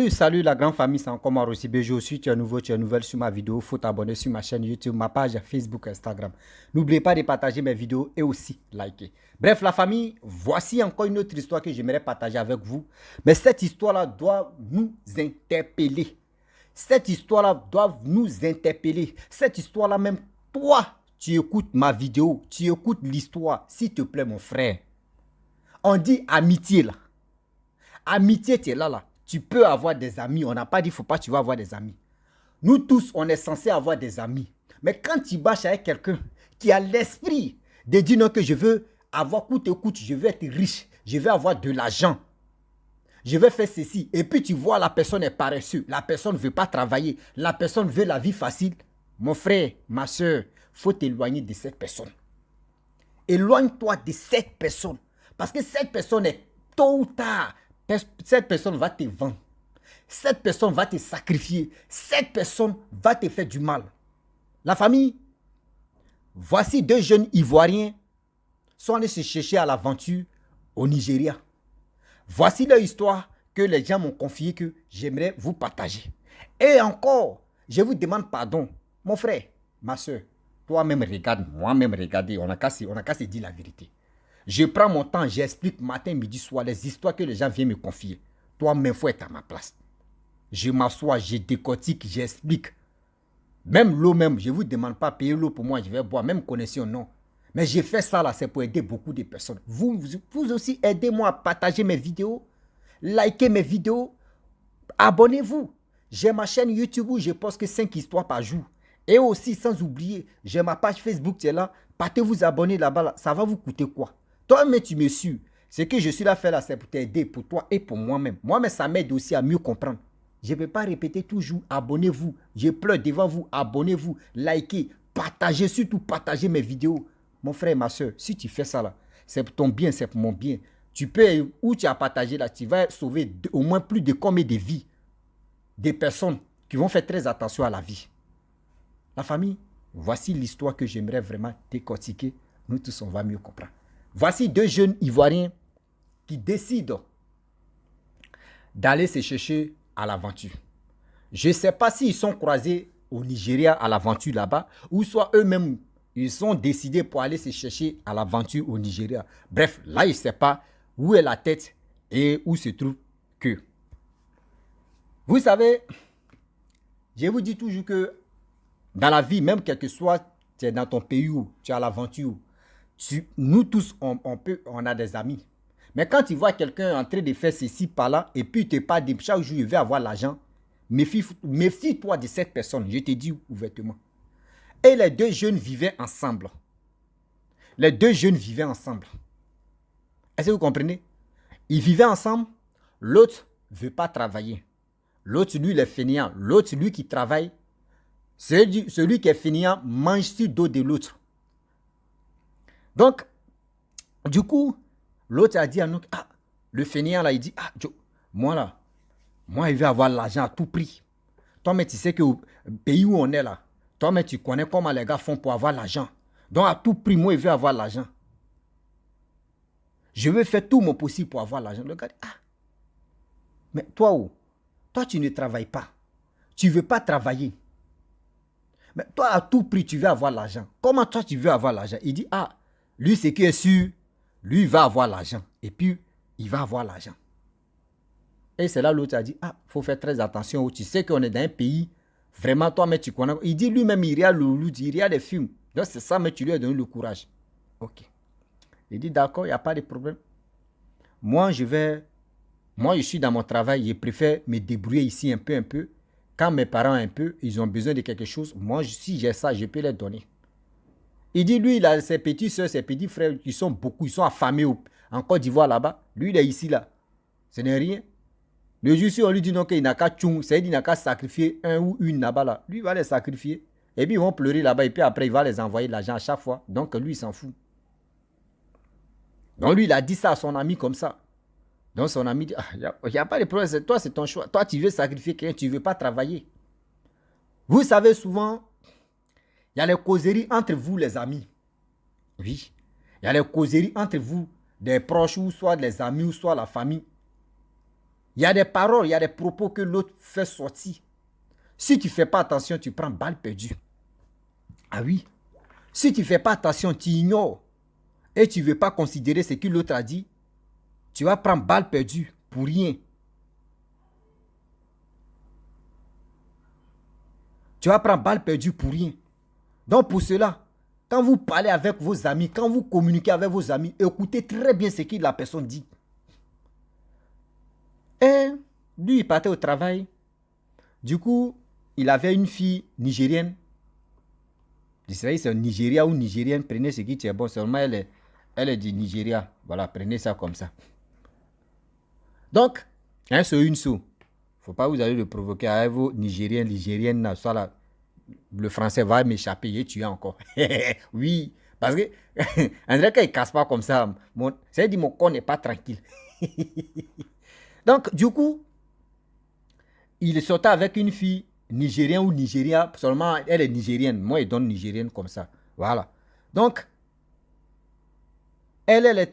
Salut la grande famille, c'est encore moi aussi. Je suis, tu es nouveau, tu es nouvelle sur ma vidéo. Faut t'abonner sur ma chaîne YouTube, ma page Facebook, Instagram. N'oubliez pas de partager mes vidéos et aussi liker. Bref, la famille, voici encore une autre histoire que j'aimerais partager avec vous. Mais cette histoire-là doit nous interpeller. Cette histoire-là doit nous interpeller. Cette histoire-là, même toi, tu écoutes ma vidéo, tu écoutes l'histoire. S'il te plaît, mon frère. On dit amitié là. Amitié, tu es là. Tu peux avoir des amis. On n'a pas dit faut pas, tu vas avoir des amis. Nous tous, on est censé avoir des amis. Mais quand tu bâches avec quelqu'un qui a l'esprit de dire non, que je veux avoir coûte et coûte, je veux être riche, je veux avoir de l'argent, je veux faire ceci. Et puis tu vois, la personne est paresseuse, la personne ne veut pas travailler, la personne veut la vie facile. Mon frère, ma soeur, il faut t'éloigner de cette personne. Éloigne-toi de cette personne. Parce que cette personne est tôt ou tard, cette personne va te vendre. Cette personne va te sacrifier. Cette personne va te faire du mal. La famille, voici deux jeunes Ivoiriens sont allés se chercher à l'aventure au Nigeria. Voici leur histoire que les gens m'ont confié que j'aimerais vous partager. Et encore, je vous demande pardon. Mon frère, ma soeur, toi-même regarde, moi-même regardez, on n'a qu'à se dire la vérité. Je prends mon temps, j'explique matin, midi, soir les histoires que les gens viennent me confier. Toi-même, il faut être à ma place. Je m'assois, je décortique, j'explique. Même l'eau même, je ne vous demande pas de payer l'eau pour moi, je vais boire, même connexion, non. Mais j'ai fait ça là, c'est pour aider beaucoup de personnes. Vous aussi, aidez-moi à partager mes vidéos, likez mes vidéos, abonnez-vous. J'ai ma chaîne YouTube où je poste que 5 histoires par jour. Et aussi, sans oublier, j'ai ma page Facebook, c'est là. Partez vous abonner là-bas, là. Ça va vous coûter quoi? Toi-même, tu me suis. Ce que je suis là faire là, c'est pour t'aider, pour toi et pour moi-même. Moi-même, ça m'aide aussi à mieux comprendre. Je ne peux pas répéter toujours, abonnez-vous. Je pleure devant vous, abonnez-vous, likez, partagez, surtout partagez mes vidéos. Mon frère et ma soeur, si tu fais ça là, c'est pour ton bien, c'est pour mon bien. Tu peux, où tu as partagé là, tu vas sauver au moins plus de combien de vies. Des personnes qui vont faire très attention à la vie. La famille, voici l'histoire que j'aimerais vraiment décortiquer. Nous tous, on va mieux comprendre. Voici deux jeunes Ivoiriens qui décident d'aller se chercher à l'aventure. Je ne sais pas s'ils sont croisés au Nigeria à l'aventure là-bas, ou soit eux-mêmes, ils sont décidés pour aller se chercher à l'aventure au Nigeria. Bref, là, je ne sais pas où est la tête et où se trouve que. Vous savez, je vous dis toujours que dans la vie, même quel que soit, tu es dans ton pays où tu as l'aventure, nous tous, on a des amis. Mais quand tu vois quelqu'un en train de faire ceci par là, et puis tu te parles de chaque jour, il veut avoir l'argent, méfie-toi de cette personne, je te dis ouvertement. Et les deux jeunes vivaient ensemble. Les deux jeunes vivaient ensemble. Est-ce que vous comprenez? Ils vivaient ensemble, l'autre ne veut pas travailler. L'autre, lui, il est fainéant. L'autre, lui qui travaille, celui qui est fainéant mange sur le dos de l'autre. Donc, du coup, l'autre a dit à nous, ah, le fainéant là, il dit, ah, moi là, moi, il veut avoir l'argent à tout prix. Toi, mais tu sais que au pays où on est là, toi, mais tu connais comment les gars font pour avoir l'argent. Donc, à tout prix, moi, il veut avoir l'argent. Je veux faire tout mon possible pour avoir l'argent. Le gars dit, ah, mais toi, où? Toi, tu ne travailles pas. Tu ne veux pas travailler. Mais toi, à tout prix, tu veux avoir l'argent. Comment toi, tu veux avoir l'argent? Il dit, ah, lui, c'est qui est sûr, lui, il va avoir l'argent. Et puis, il va avoir l'argent. Et c'est là l'autre a dit, ah, il faut faire très attention. Tu sais qu'on est dans un pays, vraiment, toi, mais tu connais. Il dit lui-même, il regarde il regarde les films. Donc, c'est ça, mais tu lui as donné le courage. Ok. Il dit, d'accord, il n'y a pas de problème. Moi, je suis dans mon travail, je préfère me débrouiller ici un peu. Quand mes parents, ils ont besoin de quelque chose, moi, si j'ai ça, je peux les donner. Il dit, lui, il a ses petites soeurs, ses petits frères, qui sont beaucoup, ils sont affamés en Côte d'Ivoire là-bas. Lui, il est ici, là. Ce n'est rien. Le jour si on lui dit non, qu'il n'a qu'à tchoum, c'est-à-dire qu'il n'a qu'à sacrifier un ou une là-bas, là. Lui, il va les sacrifier. Et puis, ils vont pleurer là-bas, et puis après, il va les envoyer de l'argent à chaque fois. Donc, lui, il s'en fout. Donc, lui, il a dit ça à son ami comme ça. Donc, son ami dit, il n'y a pas de problème, toi, c'est ton choix. Toi, tu veux sacrifier quelqu'un, tu ne veux pas travailler. Vous savez, souvent, il y a les causeries entre vous, les amis. Oui. Il y a les causeries entre vous, des proches, ou soit les amis, ou soit la famille. Il y a des paroles, il y a des propos que l'autre fait sortir. Si tu ne fais pas attention, tu prends balle perdue. Ah oui. Si tu ne fais pas attention, tu ignores. Et tu ne veux pas considérer ce que l'autre a dit, tu vas prendre balle perdue pour rien. Tu vas prendre balle perdue pour rien. Donc pour cela, quand vous parlez avec vos amis, quand vous communiquez avec vos amis, écoutez très bien ce que la personne dit. Et lui, il partait au travail. Du coup, il avait une fille nigérienne. Je sais pas si c'est Nigeria ou nigérienne. Prenez ce qui est bon. Seulement, elle est du Nigeria. Voilà, prenez ça comme ça. Donc, un seul, une seule. Faut pas vous allez le provoquer avec vos Nigériens, Nigériennes. Soit là, le français va m'échapper et tuer encore. Oui, parce que André, quand il casse pas comme ça, ça veut dire mon corps n'est pas tranquille. Donc, du coup, il sortait avec une fille nigérienne ou Nigeria. Seulement, elle est nigérienne. Moi, il donne nigérienne comme ça. Voilà. Donc, elle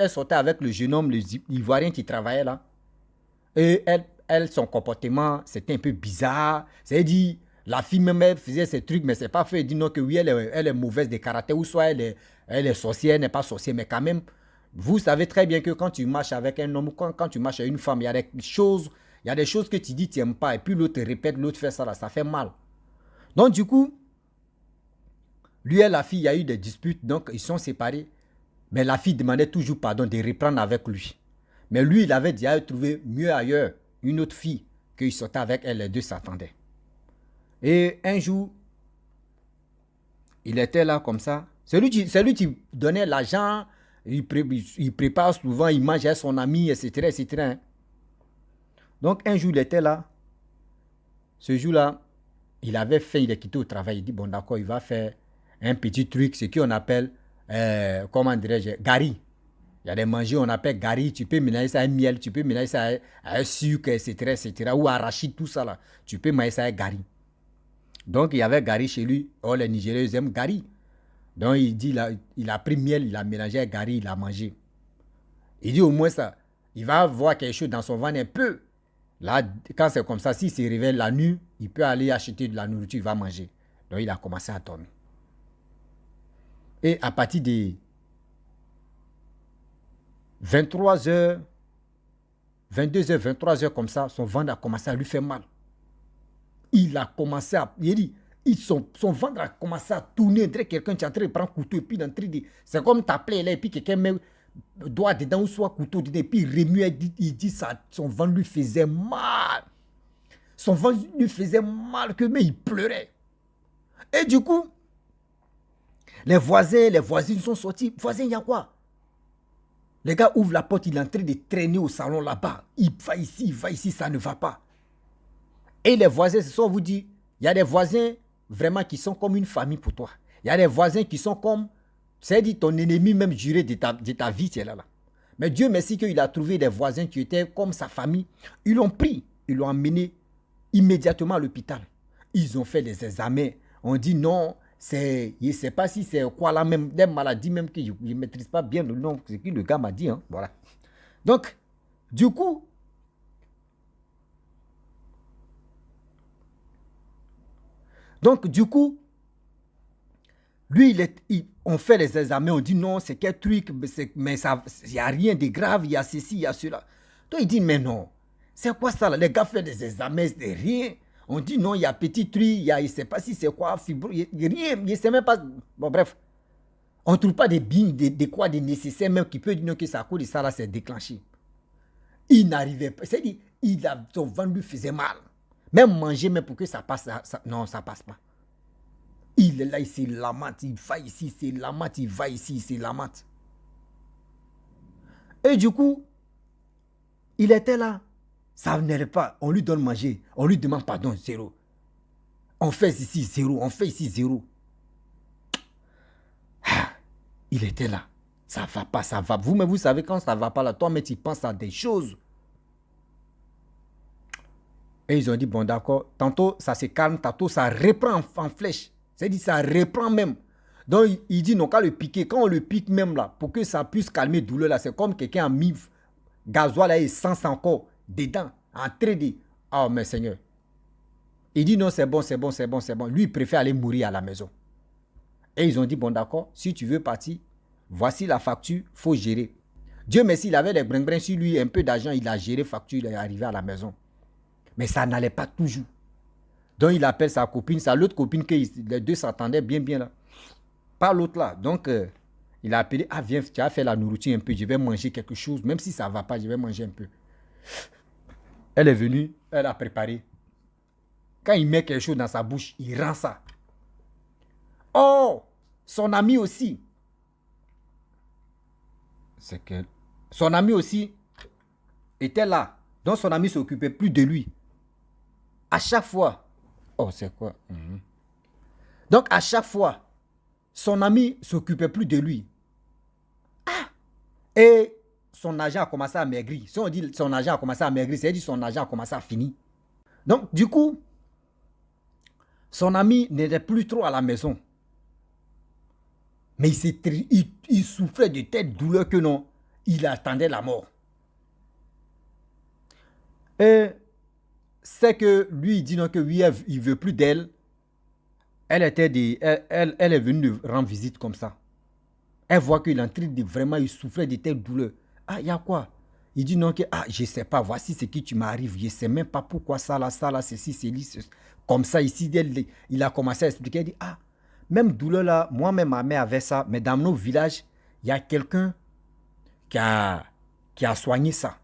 sortait avec le jeune homme, l'Ivoirien qui travaillait là. Et elle, son comportement, c'était un peu bizarre. C'est-à-dire, la fille même, elle faisait ses trucs, mais c'est pas fait. Elle dit non que oui, elle est mauvaise de caractère, ou soit elle est sorcière, elle n'est pas sorcière. Mais quand même, vous savez très bien que quand tu marches avec un homme, quand tu marches avec une femme, il y a des choses que tu dis, tu n'aimes pas. Et puis l'autre te répète, l'autre fait ça, là, ça fait mal. Donc du coup, lui et la fille, il y a eu des disputes, donc ils sont séparés. Mais la fille demandait toujours pardon de reprendre avec lui. Mais lui, il avait déjà trouvé mieux ailleurs une autre fille qu'il sortait avec elle, les deux s'attendaient. Et un jour, il était là comme ça. C'est lui qui donnait l'argent, il prépare souvent, il mange avec son ami, etc. etc. Donc un jour, il était là. Ce jour-là, il avait fait, il est quitté au travail. Il dit, bon d'accord, il va faire un petit truc, ce qu'on appelle, comment dirais-je, gari. Il y a des manger, on appelle gari, tu peux mélanger ça à miel, tu peux mélanger ça à un sucre, etc., etc. Ou arachide, tout ça là. Tu peux mélanger ça à gari. Donc, il y avait gari chez lui. Oh, les Nigériens, ils aiment gari. Donc, il dit, il a pris miel, il a mélangé à gari, il a mangé. Il dit au moins ça, il va voir quelque chose dans son ventre un peu. Là, quand c'est comme ça, s'il se réveille la nuit, il peut aller acheter de la nourriture, il va manger. Donc, il a commencé à dormir. Et à partir de 23h, 22h, 23h comme ça, son ventre a commencé à lui faire mal. Il a commencé à... Il dit, son ventre a commencé à tourner. Quelqu'un qui est en train de prendre couteau et puis d'entrer. C'est comme t'appeler là et puis quelqu'un met doigt dedans ou soit couteau dedans et puis il remue. Il dit ça, son ventre lui faisait mal. Son ventre lui faisait mal que mais il pleurait. Et du coup, les voisines sont sortis. Voisins, il y a quoi? Les gars ouvrent la porte, il est en train de traîner au salon là-bas. Il va ici, ça ne va pas. Et les voisins, c'est ça, on vous dit, il y a des voisins vraiment qui sont comme une famille pour toi. Il y a des voisins qui sont comme, c'est-à-dire ton ennemi même juré de ta vie, tu es là. Mais Dieu merci qu'il a trouvé des voisins qui étaient comme sa famille. Ils l'ont pris, ils l'ont emmené immédiatement à l'hôpital. Ils ont fait les examens. On dit non, je ne sais pas si c'est quoi là même, des maladies même que je ne maîtrise pas bien le nom, ce que le gars m'a dit. Hein, voilà. Donc, du coup, lui, on fait les examens, on dit non, c'est quel truc, mais il n'y a rien de grave, il y a ceci, il y a cela. Donc il dit, mais non, c'est quoi ça là? Les gars font des examens, c'est rien. On dit non, il y a petit truc, il ne sait pas si c'est quoi, fibro, il n'y a rien, il ne sait même pas. Bon, bref, on ne trouve pas de quoi de nécessaire, même qui peut dire que ça à cause de ça là, c'est déclenché. Il n'arrivait pas, c'est-à-dire, son ventre lui faisait mal. Même manger, même pour que ça passe, non, ça ne passe pas. Il est là, il se lamente, il va ici, il se lamente, il va ici, il se lamente. Et du coup, il était là. Ça n'allait pas. On lui donne manger. On lui demande pardon, zéro. On fait ici, zéro. On fait ici, zéro. Ah, il était là. Ça ne va pas, ça va. Vous-même, vous savez quand ça ne va pas là, toi-même, tu penses à des choses. Et ils ont dit, bon, d'accord. Tantôt, ça se calme. Tantôt, ça reprend en flèche. C'est-à-dire, ça reprend même. Donc, il dit, non, qu'à le piquer. Quand on le pique même là, pour que ça puisse calmer la douleur là, c'est comme quelqu'un a mis gasoil là et essence encore. dedans, en train de... Oh, mais Seigneur. Il dit non, c'est bon, c'est bon, c'est bon, c'est bon. Lui, il préfère aller mourir à la maison. Et ils ont dit, bon d'accord, si tu veux partir, voici la facture, il faut gérer. Dieu merci, il avait les brin-brin sur lui, un peu d'argent, il a géré facture, il est arrivé à la maison. Mais ça n'allait pas toujours. Donc il appelle sa copine, sa l'autre copine, que les deux s'attendaient bien là. Pas l'autre là. Donc il a appelé, ah viens, tu as fait la nourriture un peu, je vais manger quelque chose, même si ça ne va pas, je vais manger un peu. Elle est venue, elle a préparé. Quand il met quelque chose dans sa bouche, il rend ça. Oh, son ami aussi. C'est que son ami aussi était là. Donc son ami ne s'occupait plus de lui. À chaque fois. Oh, c'est quoi? Donc à chaque fois, son ami ne s'occupait plus de lui. Ah! Et son argent a commencé à maigrir. Si on dit son argent a commencé à maigrir, c'est-à-dire son argent a commencé à finir. Donc du coup, son ami n'était plus trop à la maison. Mais il souffrait de telle douleur que non, il attendait la mort. Et c'est que lui, il dit non, que oui, il ne veut plus d'elle. Elle est venue lui rendre visite comme ça. Elle voit qu'il est en train de vraiment, il souffrait de telle douleur. Ah, il y a quoi? Il dit non, que je ne sais pas, voici ce qui m'arrive. Je ne sais même pas pourquoi ça là, ceci, c'est comme ça ici. Il a commencé à expliquer. Il dit, ah, même douleur là, moi-même, ma mère avait ça. Mais dans nos villages, il y a quelqu'un qui a soigné ça.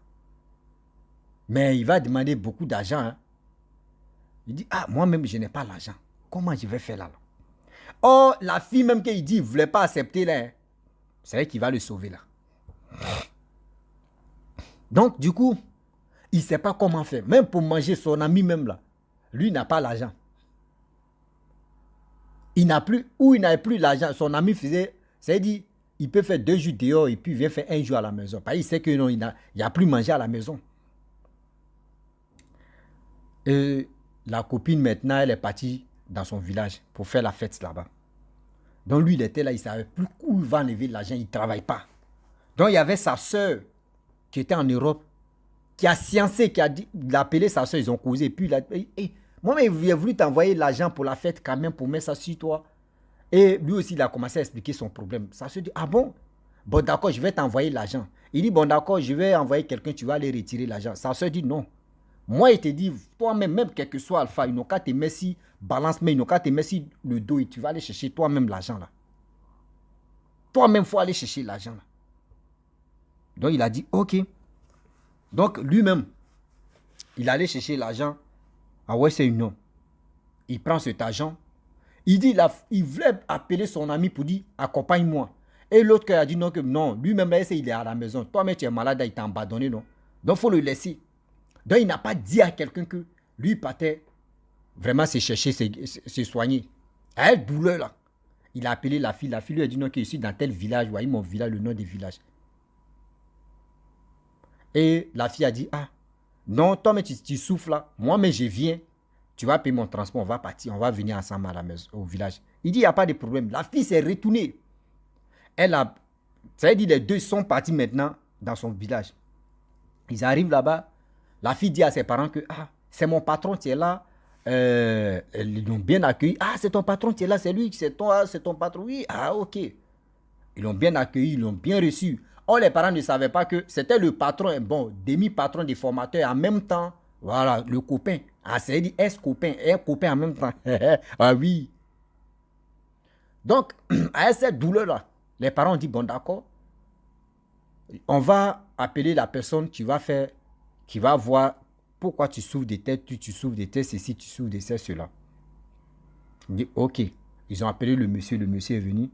Mais il va demander beaucoup d'argent. Hein. Il dit, ah, moi-même, je n'ai pas l'argent. Comment je vais faire là? Oh, la fille même qu'il dit, il ne voulait pas accepter là. C'est elle qui va le sauver là. Donc, du coup, il ne sait pas comment faire. Même pour manger son ami même là, lui n'a pas l'argent. Il n'a plus, ou il n'avait plus l'argent. Son ami faisait, c'est-à-dire, il peut faire 2 jours dehors et puis il vient faire 1 jour à la maison. Parce qu'il sait que non, il n'y a plus mangé à la maison. Et la copine maintenant, elle est partie dans son village pour faire la fête là-bas. Donc lui, il était là, il ne savait plus où il va enlever l'argent, il ne travaille pas. Donc il y avait sa soeur qui était en Europe, qui a sciencé, qui a dit, il a appelé sa soeur, ils ont causé. Puis il a dit, hey, moi, j'ai voulu t'envoyer l'argent pour la fête quand même, pour mettre ça sur toi. Et lui aussi, il a commencé à expliquer son problème. Sa soeur dit, ah bon? Bon d'accord, je vais t'envoyer l'argent. Il dit, bon d'accord, je vais envoyer quelqu'un, tu vas aller retirer l'argent. Sa soeur dit, non. Moi, il te dit, toi-même, même quel que soit Alpha, ils n'ont qu'à te mettre si balance, mais ils n'ont qu'à te mettre si le dos et tu vas aller chercher toi-même l'argent là. Toi-même, il faut aller chercher l'argent là. Donc, il a dit, ok. Donc, lui-même, il allait chercher l'argent à Western Union. Il prend cet argent. Il dit, il voulait appeler son ami pour dire, accompagne-moi. Et l'autre qui a dit non, que non, lui-même, là, il est à la maison. Toi-même, tu es malade, il t'a abandonné, non. Donc, il faut le laisser. Donc, il n'a pas dit à quelqu'un que lui, il partait vraiment se chercher, se soigner. À elle, douleur, là. Il a appelé la fille. La fille lui a dit non, que je suis dans tel village. Voyez mon village, le nom du village. Et la fille a dit, ah, non, toi, mais tu souffles là. Moi, mais je viens. Tu vas payer mon transport, on va partir, on va venir ensemble à la maison, au village. Il dit, il n'y a pas de problème. La fille s'est retournée. Ça veut dire les deux sont partis maintenant dans son village. Ils arrivent là-bas. La fille dit à ses parents que, ah, c'est mon patron, tu es là. Ils l'ont bien accueilli. Ah, c'est ton patron, tu es là, c'est lui, c'est ton patron. Oui, ah, ok. Ils l'ont bien accueilli, ils l'ont bien reçu. Oh, les parents ne savaient pas que c'était le patron, bon, demi-patron des formateurs en même temps. Voilà, le copain. Ah, c'est dit ex-copain, un copain en même temps. Ah oui. Donc, à cette douleur-là, les parents ont dit, bon, d'accord, on va appeler la personne qui va voir pourquoi tu souffres de tête, tu souffres de tête, ceci, tu souffres de cela. Il dit, ok. Ils ont appelé le monsieur est venu.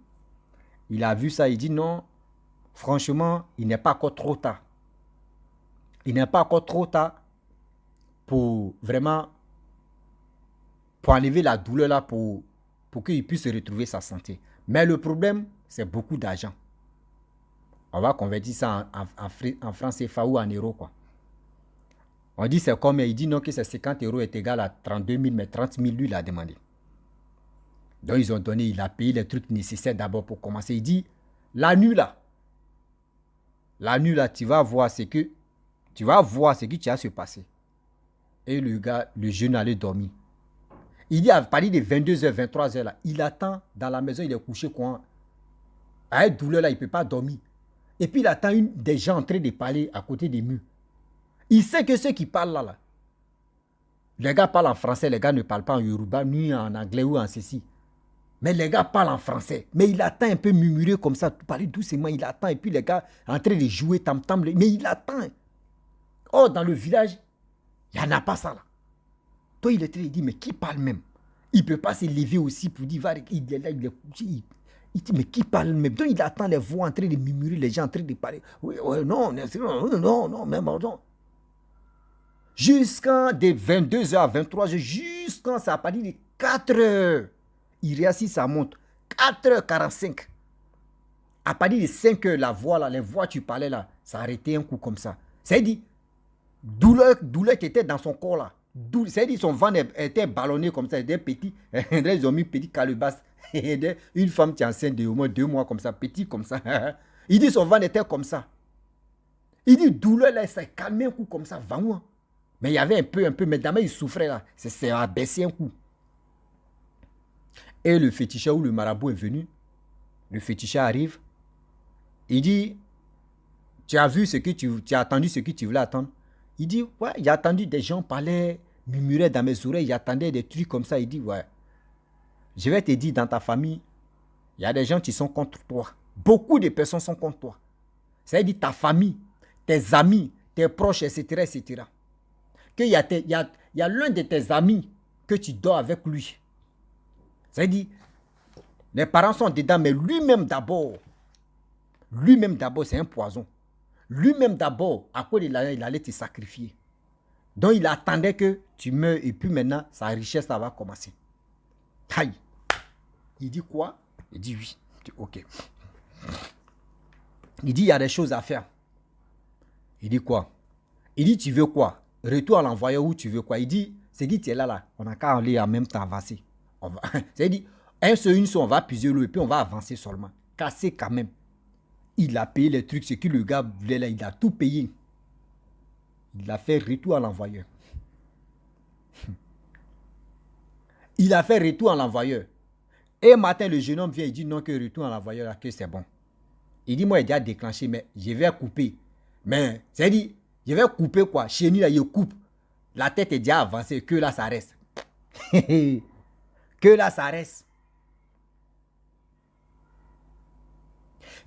Il a vu ça, il dit, non, franchement, il n'est pas encore trop tard. Il n'est pas encore trop tard pour vraiment, pour enlever la douleur là, pour qu'il puisse retrouver sa santé. Mais le problème, c'est beaucoup d'argent. On va convertir ça en francs CFA ou en euros, quoi. On dit c'est combien? Il dit non, que c'est 50 euros est égal à 32 000, mais 30 000, lui, il a demandé. Donc, ils ont donné, il a payé les trucs nécessaires d'abord pour commencer. Il dit, la nuit là, tu vas voir, c'est que Tu vas voir ce qui va se passer. Et le gars, le jeune allait dormir. Il dit à partir de 22h, 23h, là, il attend dans la maison, il est couché quoi. Avec douleur, là, il ne peut pas dormir. Et puis, il attend des gens en train de parler à côté des murs. Il sait que ceux qui parlent là, les gars parlent en français, les gars ne parlent pas en yoruba, ni en anglais ou en ceci. Mais les gars parlent en français. Mais il attend un peu murmurer comme ça, parler doucement, il attend. Et puis les gars en train de jouer tam-tam, mais il attend. Oh, dans le village, il n'y en a pas ça là. Toi, il est très dit, mais qui parle même? Il ne peut pas se lever aussi pour dire, il est là, il est couché. Il dit, mais qui parle même? Donc il attend les voix en train de murmurer, les gens en train de parler. Oui, oui, non, non, même pardon. Jusqu'à des 22h à 23h, jusqu'à ça a partir de 4h. Il réussit, ça monte. 4h45. À partir de 5h, la voix là, les voix tu parlais là, ça a arrêté un coup comme ça. C'est-à-dire, douleur qui était dans son corps là. C'est-à-dire, son ventre était ballonné comme ça, des petits, ils ont mis petit calebasse. Une femme qui est enceinte de au moins 2 mois comme ça, petit comme ça. Il dit son ventre était comme ça. Il dit, douleur là, ça a calmé un coup comme ça, vraiment. Mais il y avait un peu, mais d'abord il souffrait là. C'est a baissé un coup. Et le féticheur ou le marabout est venu. Le féticheur arrive. Il dit, tu as vu ce que tu as attendu ce que tu voulais attendre. Il dit, ouais, j'ai attendu des gens parler, murmuraient dans mes oreilles, j'attendais des trucs comme ça. Il dit, ouais, je vais te dire, dans ta famille, il y a des gens qui sont contre toi. Beaucoup de personnes sont contre toi. C'est-à-dire ta famille, tes amis, tes proches, etc., etc. Qu'il y a l'un de tes amis que tu dors avec lui. C'est-à-dire, les parents sont dedans, mais lui-même d'abord, c'est un poison. Lui-même d'abord, à quoi il allait te sacrifier. Donc, il attendait que tu meurs et puis maintenant, sa richesse, ça va commencer. Aïe. Il dit quoi? Il dit oui. Il dit ok. Il dit, il y a des choses à faire. Il dit quoi? Il dit, tu veux quoi? Retour à l'envoyeur où tu veux quoi? Il dit, c'est dit, tu es là. On n'a qu'à aller en même temps avancer. C'est-à-dire, une seule, on va puiser l'eau et puis on va avancer seulement. Casser quand même. Il a payé les trucs, ce que le gars voulait là, il a tout payé. Il a fait retour à l'envoyeur. Il a fait retour à l'envoyeur. Et un matin, le jeune homme vient, il dit non, que retour à l'envoyeur, que c'est bon. Il dit, moi, il a déjà déclenché, mais je vais couper. Mais, c'est-à-dire, je vais couper quoi? Chez nous, là, il coupe. La tête est déjà avancée, que là, ça reste. Que là, ça reste.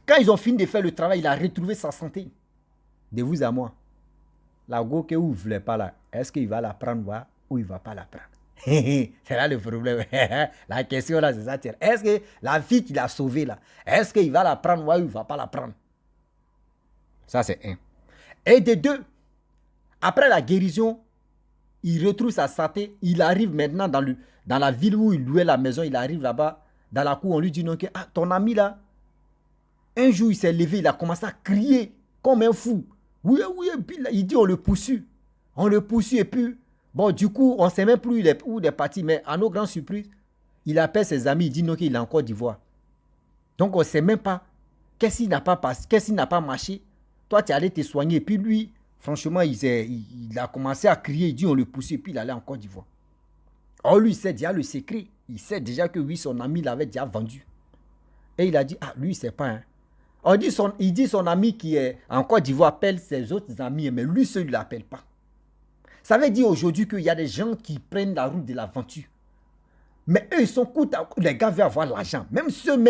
Quand ils ont fini de faire le travail, il a retrouvé sa santé. De vous à moi. La go que vous ne voulez pas là, est-ce qu'il va la prendre ou il ne va pas la prendre? C'est là le problème. La question là, c'est ça. Est-ce que la fille qu'il a sauvée là, est-ce qu'il va la prendre ou il ne va pas la prendre? Ça, c'est un. Et de deux, après la guérison, il retrouve sa santé. Il arrive maintenant dans la ville où il louait la maison. Il arrive là-bas, dans la cour. On lui dit non, que ton ami là, un jour il s'est levé, il a commencé à crier comme un fou. Oui, oui, et puis là, il dit on le poursuit. On le poursuit et puis, bon, du coup, on ne sait même plus où il est parti. Mais à nos grandes surprises, il appelle ses amis, il dit non, qu'il est en Côte d'Ivoire. Donc on ne sait même pas qu'est-ce qu'il n'a pas passé, qu'est-ce qu'il n'a pas marché. Toi, tu es allé te soigner. Et puis lui, franchement, il a commencé à crier, il dit on le poursuit et puis il allait en Côte d'Ivoire. Or, lui, il sait déjà le secret. Il sait déjà que oui, son ami l'avait déjà vendu. Et il a dit, ah, lui, il ne sait pas, hein. Il dit son ami qui est en Côte d'Ivoire appelle ses autres amis, mais lui seul, il ne l'appelle pas. Ça veut dire aujourd'hui qu'il y a des gens qui prennent la route de l'aventure. Mais eux, ils sont coûte à coûte. Les gars veulent avoir l'argent. Même ceux,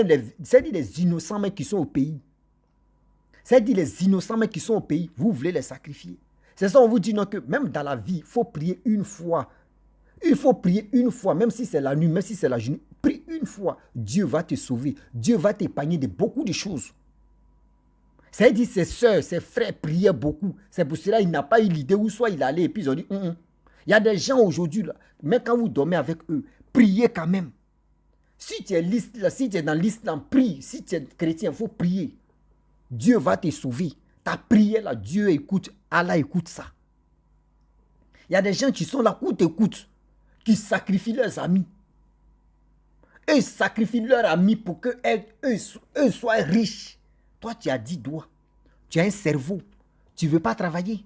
c'est-à-dire les innocents mais qui sont au pays. C'est-à-dire les innocents mais qui sont au pays, vous voulez les sacrifier. C'est ça, on vous dit non, que même dans la vie, il faut prier une fois. Il faut prier une fois, même si c'est la nuit, même si c'est la journée. Prie une fois. Dieu va te sauver. Dieu va t'épargner de beaucoup de choses. C'est-à-dire ses soeurs, ses frères priaient beaucoup. C'est pour cela qu'il n'a pas eu l'idée où soit il allait et puis ils ont dit, Il y a des gens aujourd'hui, là, même quand vous dormez avec eux, priez quand même. Si tu es dans l'islam, prie. Si tu es chrétien, il faut prier. Dieu va te sauver. Ta prière là, Dieu écoute, Allah écoute ça. Il y a des gens qui sont là pour t'écouter, qui sacrifient leurs amis. Eux sacrifient leurs amis pour qu'eux eux soient riches. Toi, tu as 10 doigts. Tu as un cerveau. Tu ne veux pas travailler.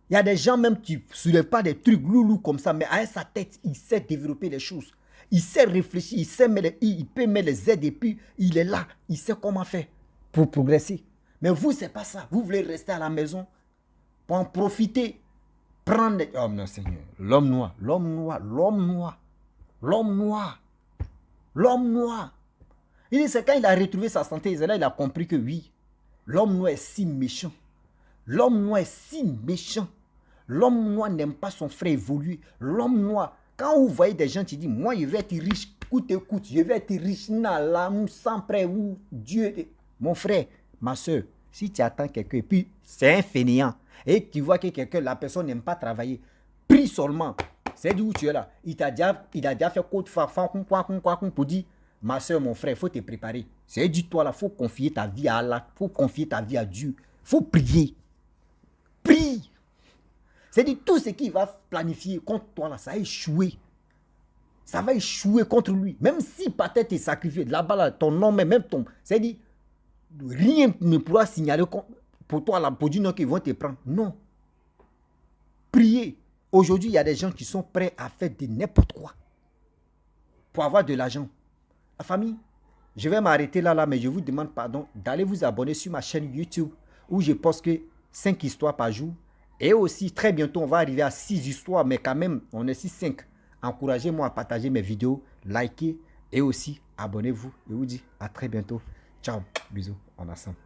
Il y a des gens même qui ne soulèvent pas des trucs loulous comme ça, mais avec sa tête, il sait développer les choses. Il sait réfléchir, il sait mettre les i, il peut mettre les z et puis il est là. Il sait comment faire pour progresser. Mais vous, ce n'est pas ça. Vous voulez rester à la maison pour en profiter. Prendre... Oh non, Seigneur. L'homme noir, l'homme noir, l'homme noir, l'homme noir, l'homme noir. Il dit, c'est quand il a retrouvé sa santé, il a compris que oui, l'homme noir est si méchant. L'homme noir est si méchant. L'homme noir n'aime pas son frère évoluer. L'homme noir, quand vous voyez des gens qui disent, moi, je vais être riche, coûte, je vais être riche, sans prêt, ou Dieu. Mon frère, ma soeur, si tu attends quelqu'un, et puis c'est un fainéant, et tu vois que quelqu'un, la personne n'aime pas travailler, prie seulement. C'est d'où tu es là. Il a déjà fait quoi pour dire, ma soeur, mon frère, il faut te préparer. C'est dit toi là, il faut confier ta vie à Allah, il faut confier ta vie à Dieu. Il faut prier. Prie. C'est-à-dire tout ce qu'il va planifier contre toi là, ça va échouer. Ça va échouer contre lui. Même si peut-être tu es sacrifié, là-bas, là, ton nom, même ton... C'est-à-dire, rien ne pourra signaler pour toi là, pour dire non qu'ils vont te prendre. Non. Priez. Aujourd'hui, il y a des gens qui sont prêts à faire de n'importe quoi pour avoir de l'argent. La famille, je vais m'arrêter là, mais je vous demande pardon d'aller vous abonner sur ma chaîne YouTube où je poste que 5 histoires par jour. Et aussi, très bientôt, on va arriver à 6 histoires, mais quand même, on est 5. Encouragez-moi à partager mes vidéos, likez et aussi abonnez-vous. Je vous dis à très bientôt. Ciao, bisous, on ensemble.